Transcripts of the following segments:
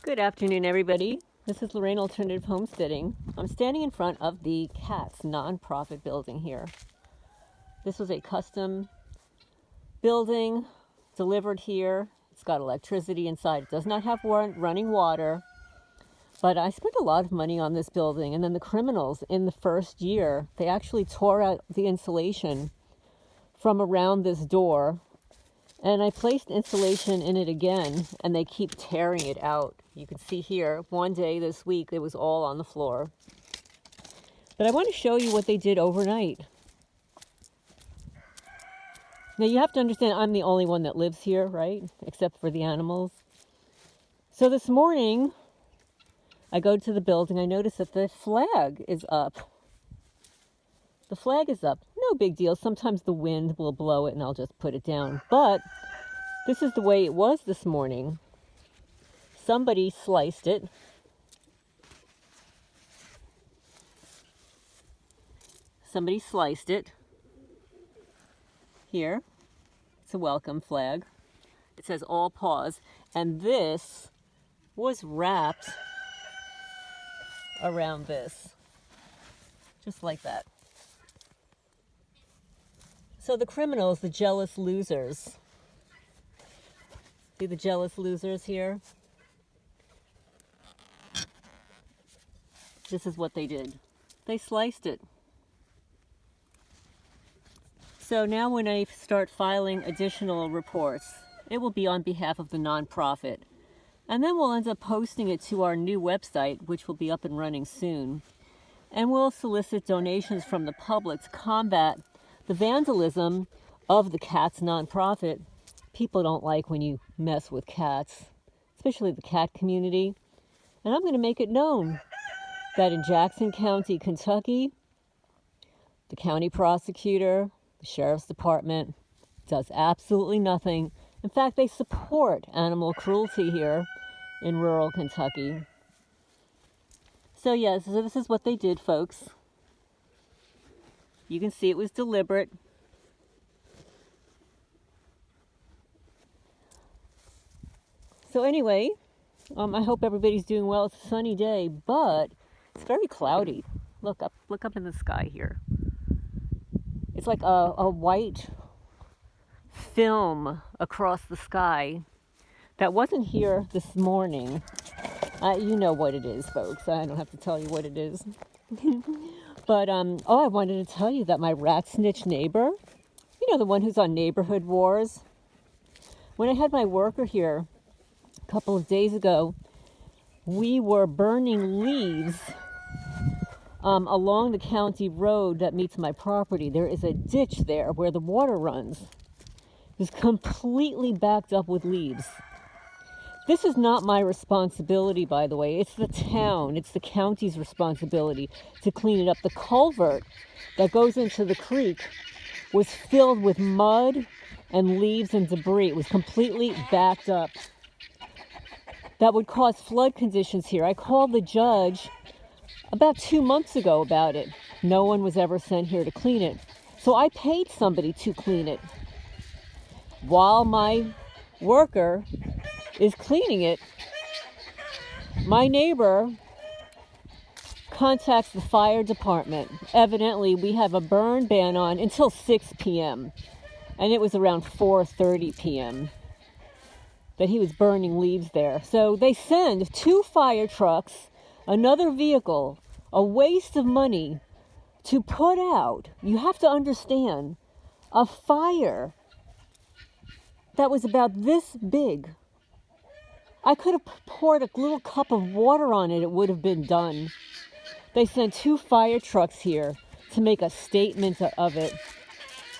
Good afternoon, everybody. This is Lorraine Alternative Homesteading. I'm standing in front of the CATS nonprofit building here. This was a custom building delivered here. It's got electricity inside. It does not have running water. But I spent a lot of money on this building. And then the criminals in the first year, they actually tore out the insulation from around this door. And I placed insulation in it again, and they keep tearing it out. You can see here, one day this week, it was all on the floor. But I want to show you what they did overnight. Now, you have to understand, I'm the only one that lives here, right? Except for the animals. So this morning, I go to the building. I notice that the flag is up. The flag is up. No big deal. Sometimes the wind will blow it and I'll just put it down. But this is the way it was this morning. Somebody sliced it. Somebody sliced it. Here. It's a welcome flag. It says all pause. And this was wrapped around this. Just like that. So the criminals, the jealous losers. See the jealous losers here? This is what they did. They sliced it. So now when I start filing additional reports, it will be on behalf of the nonprofit. And then we'll end up posting it to our new website, which will be up and running soon. And we'll solicit donations from the public to combat the vandalism of the CATS nonprofit. People don't like when you mess with cats, especially the cat community. And I'm going to make it known that in Jackson County, Kentucky, the county prosecutor, the sheriff's department does absolutely nothing. In fact, they support animal cruelty here in rural Kentucky. So yes, so this is what they did, folks. You can see it was deliberate. So anyway, I hope everybody's doing well. It's a sunny day, but it's very cloudy. Look up in the sky here. It's like a white film across the sky that wasn't here this morning. You know what it is, folks. I don't have to tell you what it is. But, I wanted to tell you that my rat snitch neighbor, you know, the one who's on Neighborhood Wars, when I had my worker here a couple of days ago, we were burning leaves along the county road that meets my property. There is a ditch there where the water runs. It's completely backed up with leaves. This is not my responsibility, by the way. It's the town, it's the county's responsibility to clean it up. The culvert that goes into the creek was filled with mud and leaves and debris. It was completely backed up. That would cause flood conditions here. I called the judge about 2 months ago about it. No one was ever sent here to clean it. So I paid somebody to clean it. While my worker is cleaning it, my neighbor contacts the fire department. Evidently, we have a burn ban on until 6 p.m. And it was around 4:30 p.m. that he was burning leaves there. So they send 2 fire trucks, another vehicle, a waste of money to put out, you have to understand, a fire that was about this big. I could have poured a little cup of water on it. It would have been done. They sent 2 fire trucks here to make a statement of it,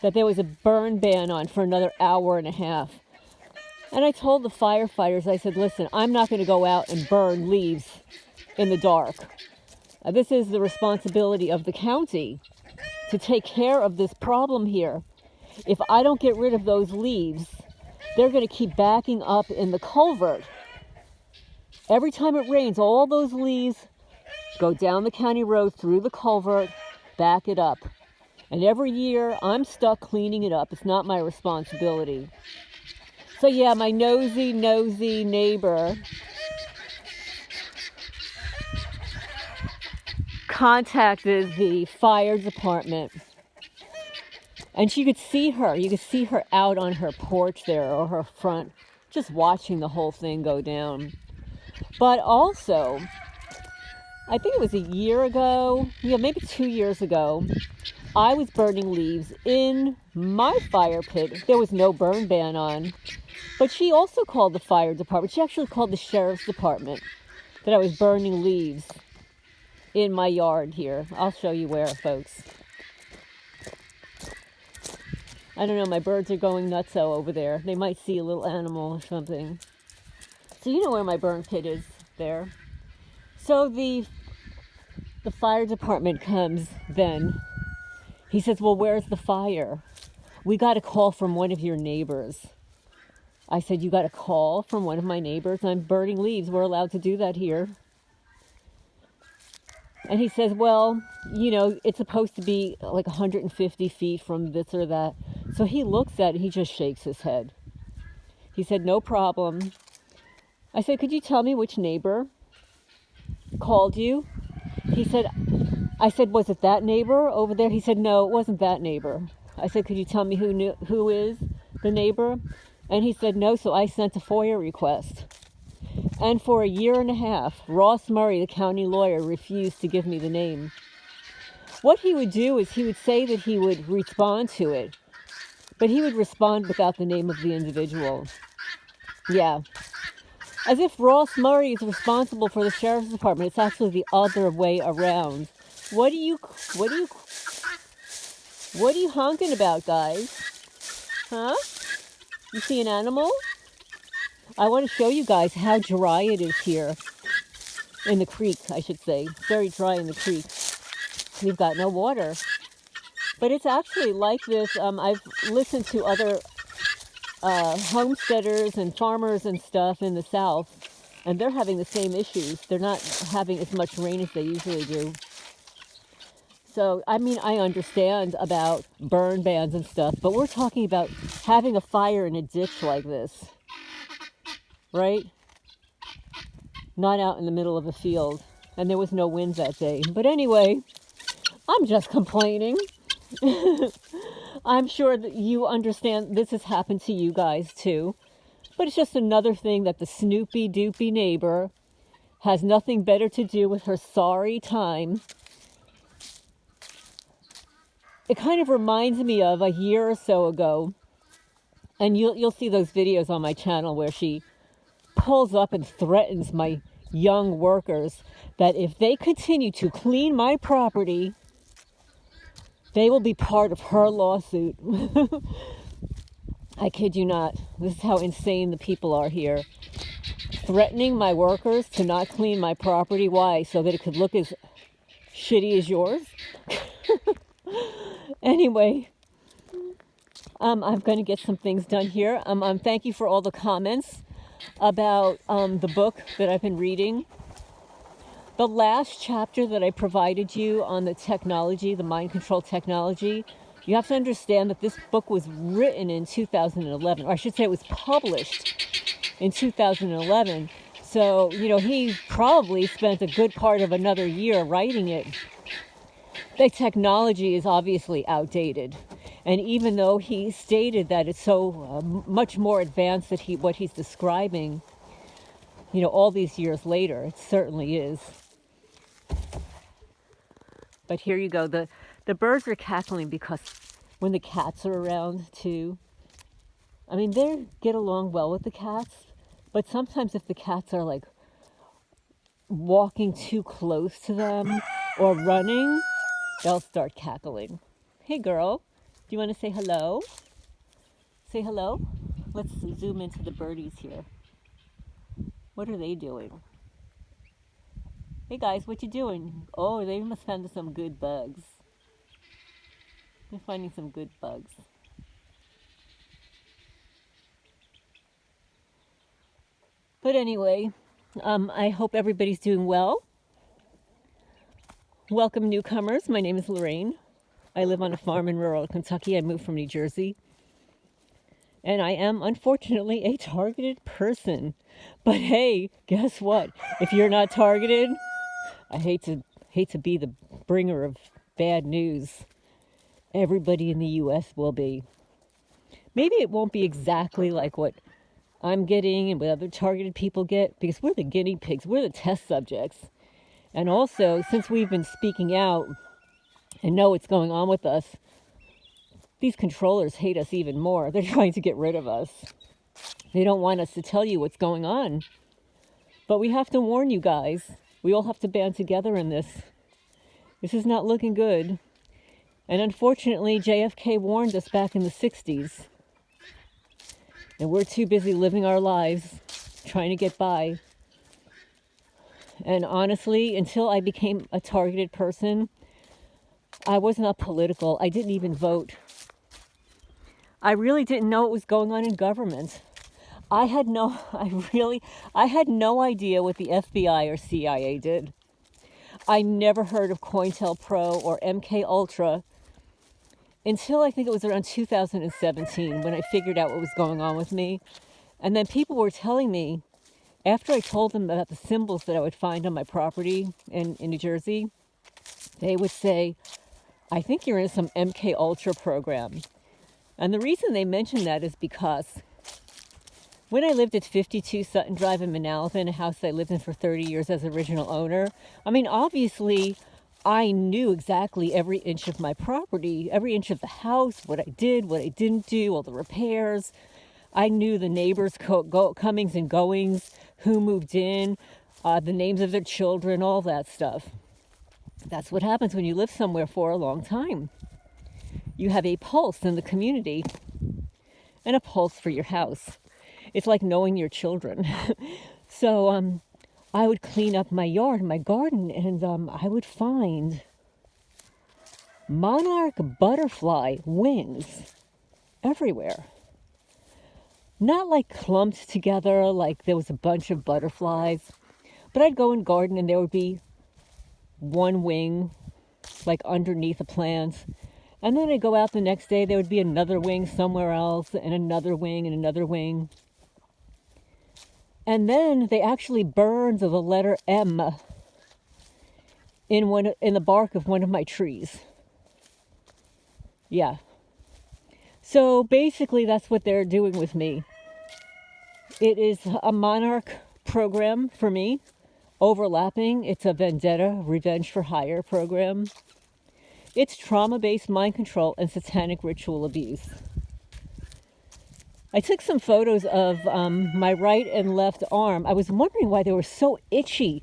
that there was a burn ban on for another hour and a half. And I told the firefighters, I said, listen, I'm not going to go out and burn leaves in the dark. This is the responsibility of the county to take care of this problem here. If I don't get rid of those leaves, they're going to keep backing up in the culvert. Every time it rains, all those leaves go down the county road through the culvert, back it up. And every year, I'm stuck cleaning it up. It's not my responsibility. So yeah, my nosy neighbor contacted the fire department, and she could see her. You could see her out on her porch there, or her front, just watching the whole thing go down. But also, I think it was a year ago, yeah, maybe 2 years ago, I was burning leaves in my fire pit. There was no burn ban on, but she also called the fire department. She actually called the sheriff's department that I was burning leaves in my yard here. I'll show you where, folks. I don't know, my birds are going nutso over there. They might see a little animal or something. So you know where my burn pit is there. So the fire department comes then. He says, well, where's the fire? We got a call from one of your neighbors. I said, you got a call from one of my neighbors? I'm burning leaves. We're allowed to do that here. And he says, well, you know, it's supposed to be like 150 feet from this or that. So he looks at it, he just shakes his head. He said, no problem. I said, could you tell me which neighbor called you? I said, was it that neighbor over there? He said, no, it wasn't that neighbor. I said, could you tell me who is the neighbor? And he said, no, so I sent a FOIA request. And for a year and a half, Ross Murray, the county lawyer, refused to give me the name. What he would do is he would say that he would respond to it, but he would respond without the name of the individual. Yeah. As if Ross Murray is responsible for the sheriff's department. It's actually the other way around. What are you honking about, guys? Huh? You see an animal? I want to show you guys how dry it is here. In the creek, I should say. It's very dry in the creek. We've got no water. But it's actually like this. I've listened to other homesteaders and farmers and stuff in the South, and they're having the same issues. They're not having as much rain as they usually do. So, I mean, I understand about burn bans and stuff, but we're talking about having a fire in a ditch like this, right? Not out in the middle of a field, and there was no wind that day. But anyway, I'm just complaining. I'm sure that you understand this has happened to you guys too. But it's just another thing that the snoopy doopy neighbor has nothing better to do with her sorry time. It kind of reminds me of a year or so ago, and you'll see those videos on my channel where she pulls up and threatens my young workers that if they continue to clean my property, they will be part of her lawsuit. I kid you not. This is how insane the people are here. Threatening my workers to not clean my property. Why? So that it could look as shitty as yours? Anyway, I'm going to get some things done here. Thank you for all the comments about the book that I've been reading. The last chapter that I provided you on the technology, the mind control technology, you have to understand that this book was written in 2011, or I should say it was published in 2011. So, you know, he probably spent a good part of another year writing it. The technology is obviously outdated. And even though he stated that it's so much more advanced than what he's describing, you know, all these years later, it certainly is. But here you go. The birds are cackling because when the cats are around too, I mean, they get along well with the cats, but sometimes if the cats are like walking too close to them or running, they'll start cackling. Hey girl, do you want to say hello? Say hello? Let's zoom into the birdies here. What are they doing? Hey guys, what you doing? Oh, they must find some good bugs. They're finding some good bugs. But anyway, I hope everybody's doing well. Welcome newcomers. My name is Lorraine. I live on a farm in rural Kentucky. I moved from New Jersey. And I am, unfortunately, a targeted person. But hey, guess what? If you're not targeted, I hate hate to be the bringer of bad news. Everybody in the U.S. will be. Maybe it won't be exactly like what I'm getting and what other targeted people get, because we're the guinea pigs, we're the test subjects. And also, since we've been speaking out and know what's going on with us, these controllers hate us even more. They're trying to get rid of us. They don't want us to tell you what's going on. But we have to warn you guys. We all have to band together in this. This is not looking good. And unfortunately, JFK warned us back in the 60s. And we're too busy living our lives, trying to get by. And honestly, until I became a targeted person, I was not political. I didn't even vote. I really didn't know what was going on in government. I had no idea what the FBI or CIA did. I never heard of COINTELPRO or MK Ultra until I think it was around 2017 when I figured out what was going on with me. And then people were telling me, after I told them about the symbols that I would find on my property in New Jersey, they would say, I think you're in some MK Ultra program. And the reason they mentioned that is because when I lived at 52 Sutton Drive in Manalapan, a house I lived in for 30 years as original owner, I mean, obviously, I knew exactly every inch of my property, every inch of the house, what I did, what I didn't do, all the repairs. I knew the neighbors' comings and goings, who moved in, the names of their children, all that stuff. That's what happens when you live somewhere for a long time. You have a pulse in the community and a pulse for your house. It's like knowing your children. So I would clean up my yard, my garden, and I would find monarch butterfly wings everywhere. Not like clumped together, like there was a bunch of butterflies, but I'd go and garden and there would be one wing, like underneath a plant. And then I'd go out the next day, there would be another wing somewhere else, and another wing, and another wing. And then they actually burned the letter M in the bark of one of my trees. Yeah. So basically that's what they're doing with me. It is a monarch program for me, overlapping. It's a vendetta, revenge for hire program. It's trauma-based mind control and satanic ritual abuse. I took some photos of my right and left arm. I was wondering why they were so itchy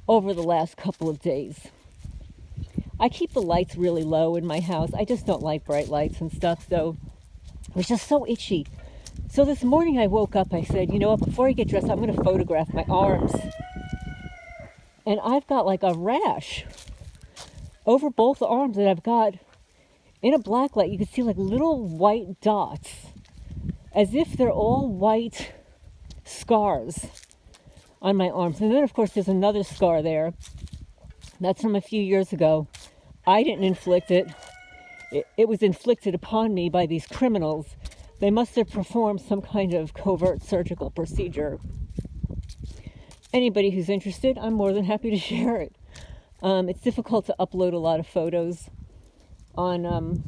over the last couple of days. I keep the lights really low in my house. I just don't like bright lights and stuff, so it was just so itchy. So this morning I woke up, I said, you know what, before I get dressed, I'm going to photograph my arms. And I've got like a rash over both arms that I've got in a black light. You can see like little white dots, as if they're all white scars on my arms. And then, of course, there's another scar there. That's from a few years ago. I didn't inflict it. It was inflicted upon me by these criminals. They must have performed some kind of covert surgical procedure. Anybody who's interested, I'm more than happy to share it. It's difficult to upload a lot of photos on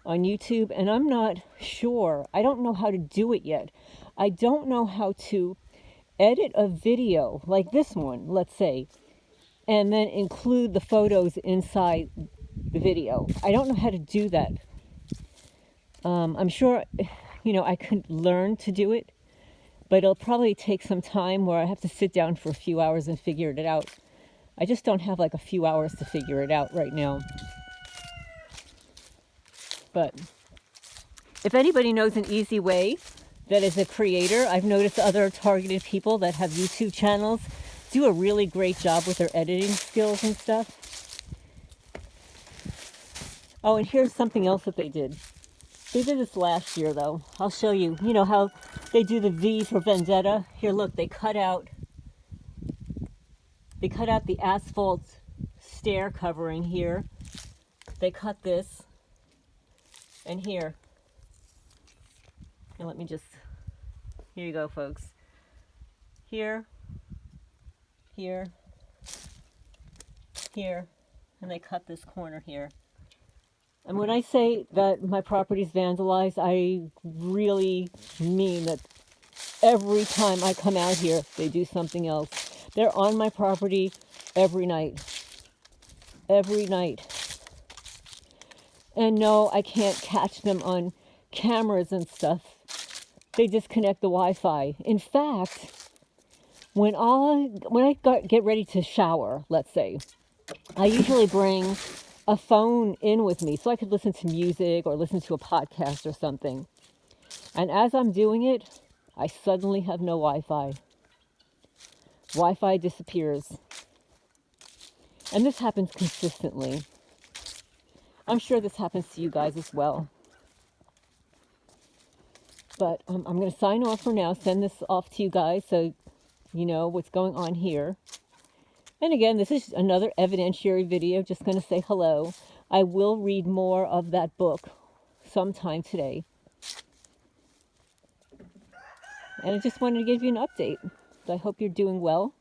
YouTube, and I'm not sure. I don't know how to do it yet. I don't know how to edit a video like this one, let's say, and then include the photos inside the video. I don't know how to do that. I'm sure, I could learn to do it, but it'll probably take some time where I have to sit down for a few hours and figure it out. I just don't have like a few hours to figure it out right now. But if anybody knows an easy way that is a creator, I've noticed other targeted people that have YouTube channels do a really great job with their editing skills and stuff. Oh, and here's something else that they did. They did this last year, though. I'll show you. You know how they do the V for vendetta? Here, look, they cut out the asphalt stair covering here. They cut this. And here. And let me just, here you go, folks. Here, here, and they cut this corner here. And when I say that my property's vandalized, I really mean that every time I come out here, they do something else. They're on my property every night. Every night. And no, I can't catch them on cameras and stuff. They disconnect the Wi-Fi. In fact, when I get ready to shower, let's say, I usually bring a phone in with me so I could listen to music or listen to a podcast or something. And as I'm doing it, I suddenly have no Wi-Fi. Wi-Fi disappears. And this happens consistently. I'm sure this happens to you guys as well. But I'm going to sign off for now, send this off to you guys so you know what's going on here. And again, this is another evidentiary video, just going to say hello. I will read more of that book sometime today. And I just wanted to give you an update. So I hope you're doing well.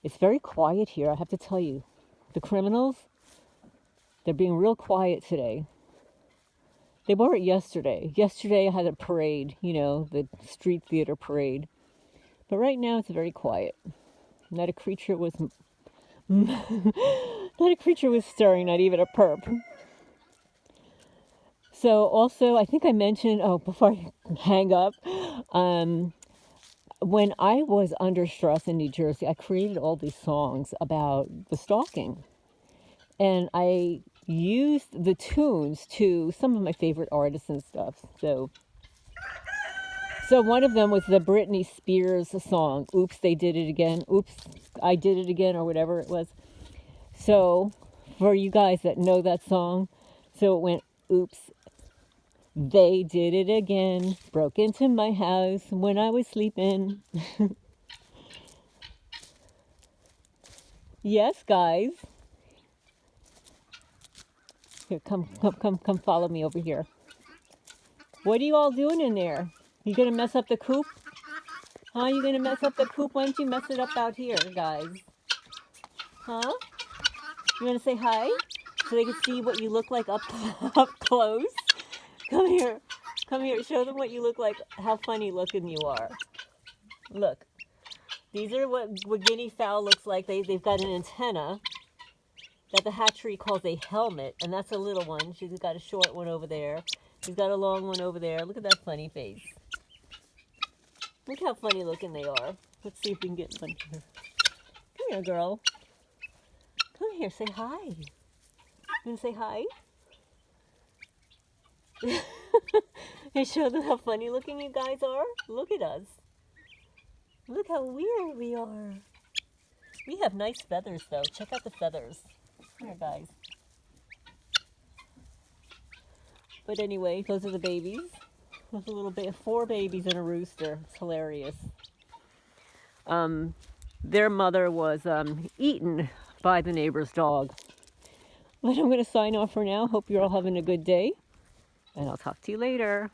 It's very quiet here, I have to tell you. The criminals, they're being real quiet today. They were yesterday. Yesterday I had a parade, you know, the street theater parade. But right now it's very quiet. Not a creature was stirring, not even a perp. So also, I think I mentioned, before I hang up, when I was under stress in New Jersey, I created all these songs about the stalking. And I used the tunes to some of my favorite artists and stuff. So one of them was the Britney Spears song, Oops, They Did It Again. Oops, I Did It Again, or whatever it was. So for you guys that know that song, so it went, oops, they did it again, broke into my house when I was sleeping. Yes, guys. Here, come follow me over here. What are you all doing in there? You gonna mess up the coop? Huh? You gonna mess up the coop? Why don't you mess it up out here, guys? Huh? You wanna say hi? So they can see what you look like up close? Come here. Come here. Show them what you look like, how funny looking you are. Look. These are what guinea fowl looks like. They've got an antenna that the hatchery calls a helmet, and that's a little one. She's got a short one over there. She's got a long one over there. Look at that funny face. Look how funny looking they are. Let's see if we can get one here. Come here, girl. Come here, say hi. You want to say hi? And show them how funny looking you guys are. Look at us. Look how weird we are. We have nice feathers, though. Check out the feathers. Here, guys. But anyway, those are the babies. There's a little 4 babies and a rooster. It's hilarious. Their mother was eaten by the neighbor's dog. But I'm going to sign off for now. Hope you're all having a good day. And I'll talk to you later.